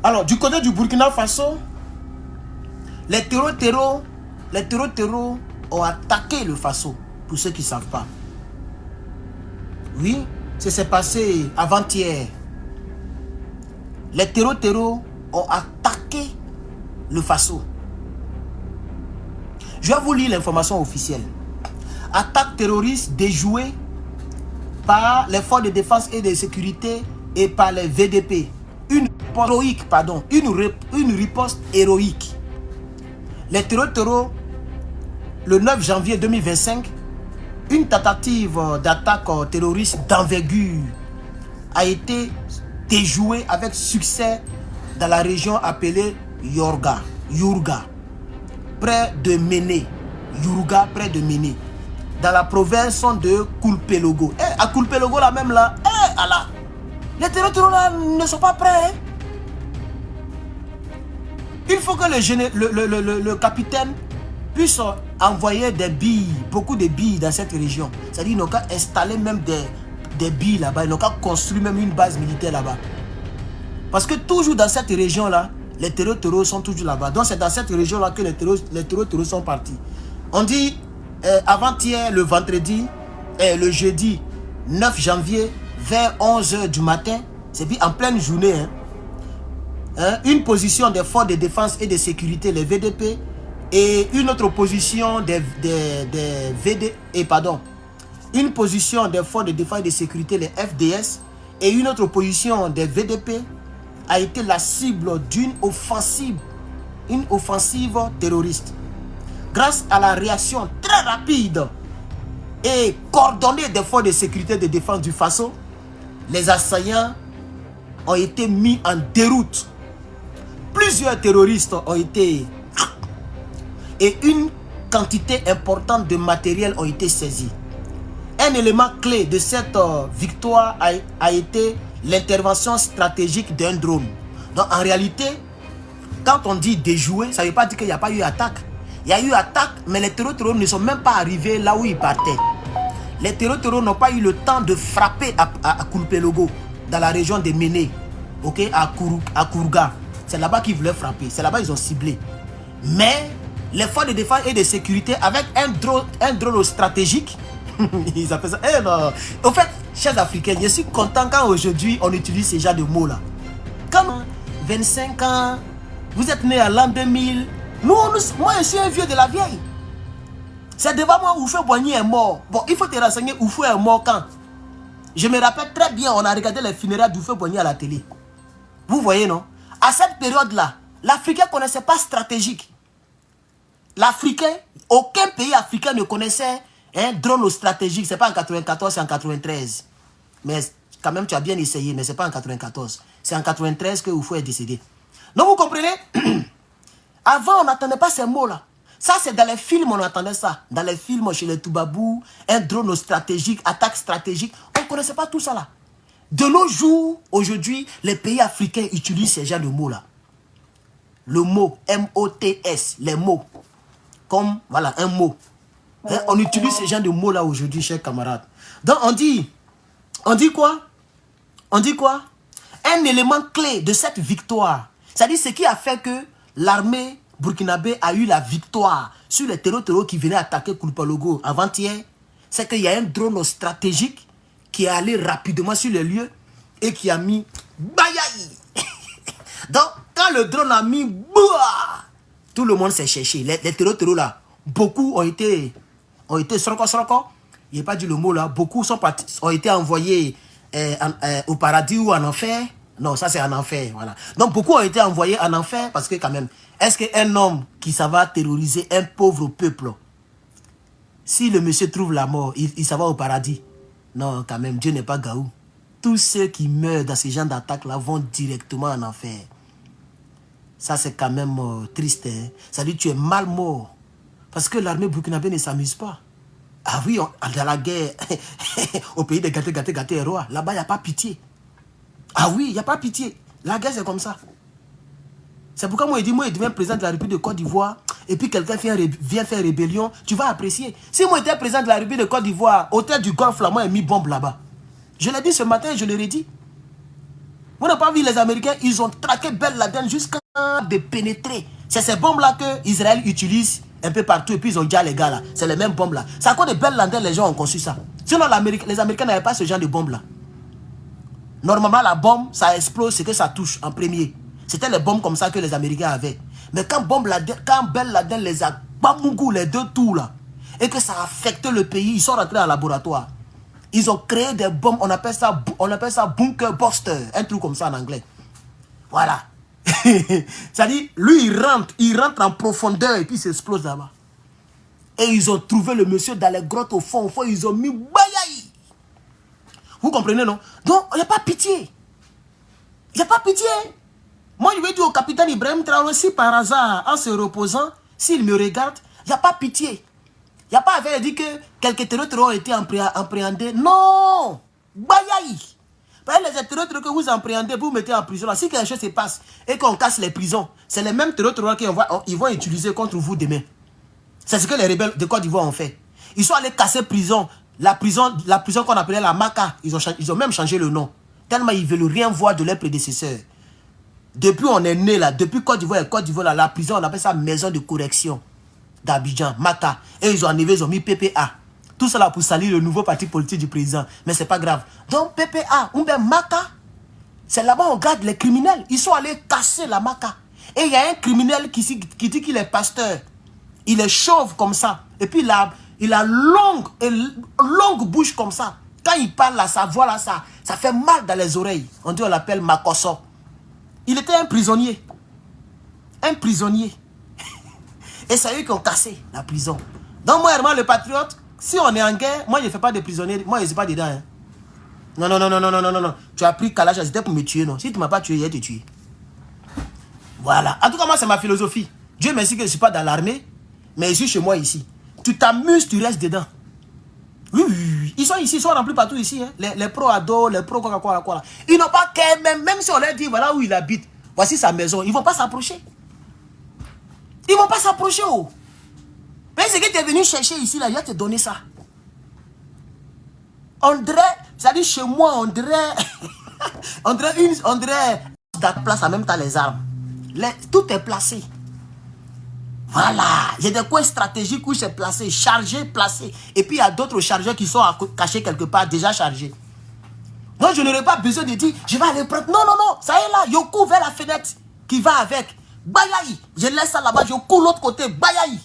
Alors, du côté du Burkina Faso, les terreaux ont attaqué le Faso, pour ceux qui ne savent pas. Oui, ça s'est passé avant-hier. Les terreaux ont attaqué le Faso. Je vais vous lire l'information officielle. Attaque terroriste déjouée par les forces de défense et de sécurité et par les VDP. Une riposte héroïque. Les terreaux, le 9 janvier 2025, une tentative d'attaque terroriste d'envergure a été déjouée avec succès dans la région appelée Yourga, près de Méné. Yourga, près de Méné. Dans la province de Koulpelogo. À Koulpelogo, là même là, Allah. Les terreurs là ne sont pas prêts. Il faut que le capitaine puisse envoyer des billes, beaucoup de billes dans cette région. C'est-à-dire qu'ils n'ont qu'à installer même des billes là-bas. Ils n'ont qu'à construire même une base militaire là-bas. Parce que toujours dans cette région-là, les terreurs sont toujours là-bas. Donc c'est dans cette région-là que les terreurs sont partis. On dit avant-hier, le vendredi, le jeudi 9 janvier, vers 11 h du matin, c'est en pleine journée, une position des forces de défense et de sécurité, les VDP, et une autre position une position des forces de défense et de sécurité, les FDS, et une autre position des VDP a été la cible d'une offensive terroriste. Grâce à la réaction très rapide et coordonnée des forces de sécurité et de défense du Faso, les assaillants ont été mis en déroute. Plusieurs terroristes ont été... Et une quantité importante de matériel ont été saisis. Un élément clé de cette victoire a été l'intervention stratégique d'un drone. Donc en réalité, quand on dit déjouer, ça ne veut pas dire qu'il n'y a pas eu attaque. Il y a eu attaque, mais les terreurs ne sont même pas arrivés là où ils partaient. Les terreurs n'ont pas eu le temps de frapper à Koulpelogo, dans la région de Méné, okay, à Kourga. C'est là-bas qu'ils voulaient frapper. C'est là-bas qu'ils ont ciblé. Mais les forces de défense et de sécurité, avec un drone stratégique, ils appellent ça... non. En fait, chers Africains, je suis content quand aujourd'hui on utilise ces genres de mots-là. Quand 25 ans, vous êtes né à l'an 2000, moi je suis un vieux de la vieille. C'est devant moi Oufé Boigny est mort. Bon, il faut te renseigner, Oufé est mort quand? Je me rappelle très bien, on a regardé les funérailles d'Oufé Boigny à la télé. Vous voyez, non? À cette période-là, l'Africain ne connaissait pas stratégique. L'Africain, aucun pays africain ne connaissait un drone stratégique. Ce n'est pas en 94, c'est en 93. Mais quand même, tu as bien essayé, mais ce n'est pas en 94. C'est en 93 que Oufou est décédé. Donc, vous comprenez? Avant, on n'entendait pas ces mots-là. Ça, c'est dans les films, on entendait ça. Dans les films, chez les Toubabou, un drone stratégique, attaque stratégique. On ne connaissait pas tout ça là. De nos jours, aujourd'hui, les pays africains utilisent ces genres de mots-là. Le mot, M-O-T-S, les mots. Comme, voilà, un mot. On utilise ces genres de mots-là aujourd'hui, chers camarades. Donc, on dit quoi? On dit quoi? Un élément clé de cette victoire, c'est-à-dire ce qui a fait que l'armée burkinabé a eu la victoire sur les terreurs qui venaient attaquer Koulpelogo avant-hier, c'est qu'il y a un drone stratégique qui est allé rapidement sur le lieu et qui a mis bayaï. Donc, quand le drone a mis boua, tout le monde s'est cherché. Les terreurs là, beaucoup ont été sroko. Il n'y a pas dit le mot là. Beaucoup ont été envoyés au paradis ou en enfer. Non, ça c'est en enfer. Voilà. Donc, beaucoup ont été envoyés en enfer parce que quand même, est-ce qu'un homme qui ça va terroriser un pauvre peuple, si le monsieur trouve la mort, il s'en va au paradis? Non, quand même, Dieu n'est pas gaou. Tous ceux qui meurent dans ces genres d'attaques-là vont directement en enfer. Ça, c'est quand même triste. Hein? Ça dit tu es mal mort. Parce que l'armée burkinabé ne s'amuse pas. Ah oui, dans la guerre, au pays de gâté et roi, là-bas, il n'y a pas pitié. Ah oui, il n'y a pas pitié. La guerre, c'est comme ça. C'est pourquoi moi, je deviens président de la République de Côte d'Ivoire, et puis quelqu'un vient faire rébellion, tu vas apprécier. Si moi, j'étais président de la République de Côte d'Ivoire, hôtel du Golfe, là, moi, j'ai mis bombe là-bas. Je l'ai dit ce matin, je l'ai redit. Vous n'avez pas vu les Américains, ils ont traqué Ben Laden jusqu'à de pénétrer. C'est ces bombes-là que Israël utilise un peu partout et puis ils ont déjà les gars là. C'est les mêmes bombes-là. C'est à cause de Ben Laden les gens ont conçu ça. Sinon les Américains n'avaient pas ce genre de bombes-là. Normalement la bombe, ça explose, c'est que ça touche en premier. C'était les bombes comme ça que les Américains avaient. Mais quand Ben Laden les a bambougou les deux tours là, et que ça a affecté le pays, ils sont rentrés en laboratoire. Ils ont créé des bombes, on appelle ça bunker buster, un truc comme ça en anglais. Voilà. C'est-à-dire, lui, il rentre en profondeur et puis il s'explose là-bas. Et ils ont trouvé le monsieur dans les grottes au fond, ils ont mis bayaï. Vous comprenez, non? Donc, il n'y a pas pitié. Il n'y a pas pitié. Moi, je vais dire au capitaine Ibrahim Traoré, si par hasard, en se reposant, s'il me regarde, il n'y a pas pitié. Il n'y a pas à dire que quelques terroristes ont été appréhendés. Non! Bayaï! Les terroristes que vous appréhendez, vous mettez en prison. Là. Si quelque chose se passe et qu'on casse les prisons, c'est les mêmes terroristes qu'ils vont utiliser contre vous demain. C'est ce que les rebelles de Côte d'Ivoire ont fait. Ils sont allés casser prison. La prison qu'on appelait la Maca. Ils ont même changé le nom. Tellement ils ne veulent rien voir de leurs prédécesseurs. Depuis on est né là, depuis Côte d'Ivoire et Côte d'Ivoire, la prison, on appelle ça maison de correction d'Abidjan, Maca. Et ils ont enlevé, ils ont mis PPA. Tout cela pour salir le nouveau parti politique du président. Mais c'est pas grave. Donc PPA, ou bien Maca, c'est là-bas on garde les criminels. Ils sont allés casser la Maca. Et il y a un criminel qui dit qu'il est pasteur. Il est chauve comme ça. Et puis il a longue bouche comme ça. Quand il parle là, sa voix là, ça fait mal dans les oreilles. On dit on l'appelle Makosso. Il était un prisonnier. Un prisonnier. Et c'est eux qui ont cassé la prison. Donc moi, Herman le patriote, si on est en guerre, moi je ne fais pas de prisonniers. Moi je ne suis pas dedans. Hein. Non. Tu as pris Kalash, c'était pour me tuer, non. Si tu ne m'as pas tué, je vais te tuer. Voilà. En tout cas, moi, c'est ma philosophie. Dieu merci que je ne suis pas dans l'armée, mais je suis chez moi ici. Tu t'amuses, tu restes dedans. Oui. Ils sont ici, ils sont remplis partout ici. Hein. Les pro-ados, les pro-quoi. Ils n'ont pas qu'à même si on leur dit, voilà où il habite, voici sa maison, ils ne vont pas s'approcher. Ils ne vont pas s'approcher. Oh. Mais ce que tu es venu chercher ici, là, il va te donner ça. On dirait, c'est-à-dire chez moi, on dirait la place en même temps les armes. Tout est placé. Voilà. Il y a des coins stratégiques où c'est placé, chargé, placé. Et puis il y a d'autres chargeurs qui sont cachés quelque part, déjà chargés. Donc je n'aurai pas besoin de dire, je vais aller prendre. Non. Ça y est là, je cours vers la fenêtre qui va avec. Bayaï. Je laisse ça là-bas, je cours l'autre côté. Bayaï.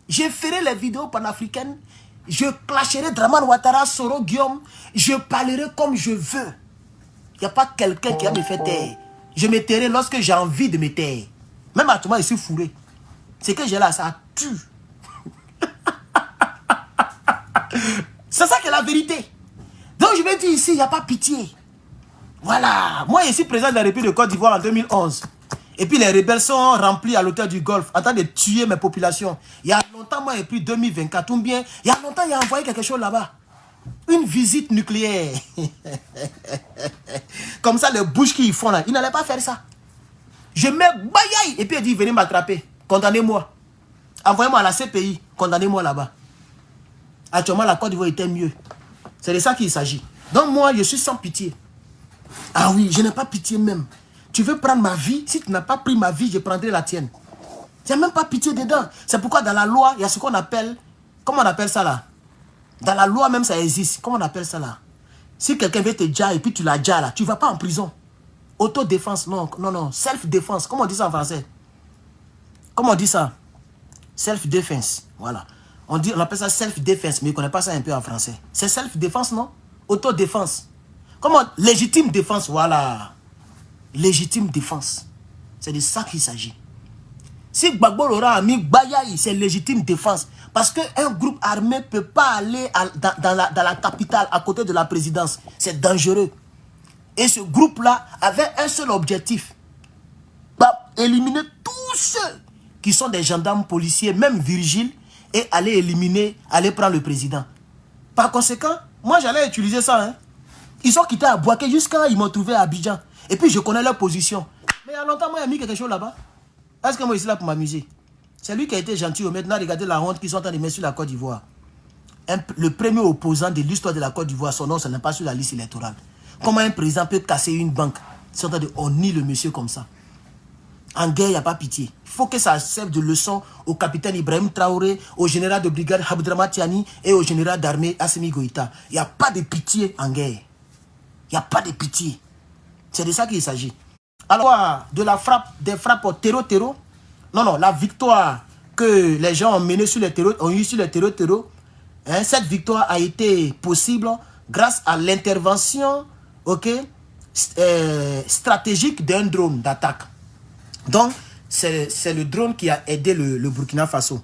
Je ferai les vidéos panafricaines. Je clasherai Draman Ouattara, Soro, Guillaume. Je parlerai comme je veux. Il n'y a pas quelqu'un qui va me faire taire. Je me tairai lorsque j'ai envie de me taire. Même à tout moment, je suis fourré. Ce que j'ai là, ça tue. C'est ça qui est la vérité. Donc je vais dire ici, il n'y a pas pitié. Voilà. Moi, je suis président de la République de Côte d'Ivoire en 2011. Et puis les rebelles sont remplis à l'hôtel du Golfe en train de tuer mes populations. Il y a longtemps, moi, j'ai pris 2024, ou bien, il y a longtemps, il a envoyé quelque chose là-bas. Une visite nucléaire. Comme ça, les bouches qu'ils font là, ils n'allaient pas faire ça. Je mets bayaï. Et puis il dit, venez m'attraper, condamnez-moi. Envoyez-moi à la CPI, condamnez-moi là-bas. Actuellement, la Côte d'Ivoire était mieux. C'est de ça qu'il s'agit. Donc moi, je suis sans pitié. Ah oui, je n'ai pas pitié même. Tu veux prendre ma vie? Si tu n'as pas pris ma vie, je prendrai la tienne. Il n'y a même pas pitié dedans. C'est pourquoi dans la loi, il y a ce qu'on appelle... Comment on appelle ça là? Dans la loi même, ça existe. Comment on appelle ça là? Si quelqu'un veut te dire et puis tu l'as déjà là, tu ne vas pas en prison. Autodéfense, non. Self-défense. Comment on dit ça en français? Comment on dit ça? Self-défense. Voilà. On appelle ça self-défense, mais on ne connaît pas ça un peu en français. C'est self-défense, non? Autodéfense. Comment? Légitime défense, voilà. Légitime défense. C'est de ça qu'il s'agit. Si Gbagbo aura mis Bayaï, c'est légitime défense. Parce qu'un groupe armé ne peut pas aller dans la capitale, à côté de la présidence. C'est dangereux. Et ce groupe-là avait un seul objectif. Éliminer tous ceux qui sont des gendarmes policiers, même Virgile, et aller éliminer, aller prendre le président. Par conséquent, moi j'allais utiliser ça. Hein. Ils ont quitté à Boaké jusqu'à ils m'ont trouvé à Abidjan. Et puis je connais leur position. Mais il y a longtemps, moi j'ai mis quelque chose là-bas. Est-ce que moi je suis là pour m'amuser? C'est lui qui a été gentil. Maintenant, regardez la honte qu'ils sont en train de mettre sur la Côte d'Ivoire. Le premier opposant de l'histoire de la Côte d'Ivoire, son nom, ce n'est pas sur la liste électorale. Comment un président peut casser une banque? On nie le monsieur comme ça. En guerre, il n'y a pas pitié. Il faut que ça serve de leçon au capitaine Ibrahim Traoré, au général de brigade Abdrama Tiani et au général d'armée Assimi Goïta. Il n'y a pas de pitié en guerre. Il n'y a pas de pitié. C'est de ça qu'il s'agit. Alors, des frappes au terreau. Non, la victoire que les gens ont menée sur les terreaux, ont eu sur les terreaux, hein, cette victoire a été possible grâce à l'intervention, stratégique d'un drone d'attaque. Donc, c'est le drone qui a aidé le Burkina Faso.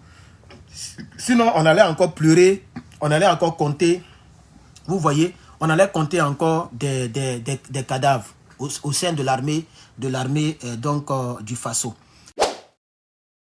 Sinon, on allait encore pleurer, on allait encore compter, vous voyez, on allait compter encore des cadavres au sein de l'armée du Faso.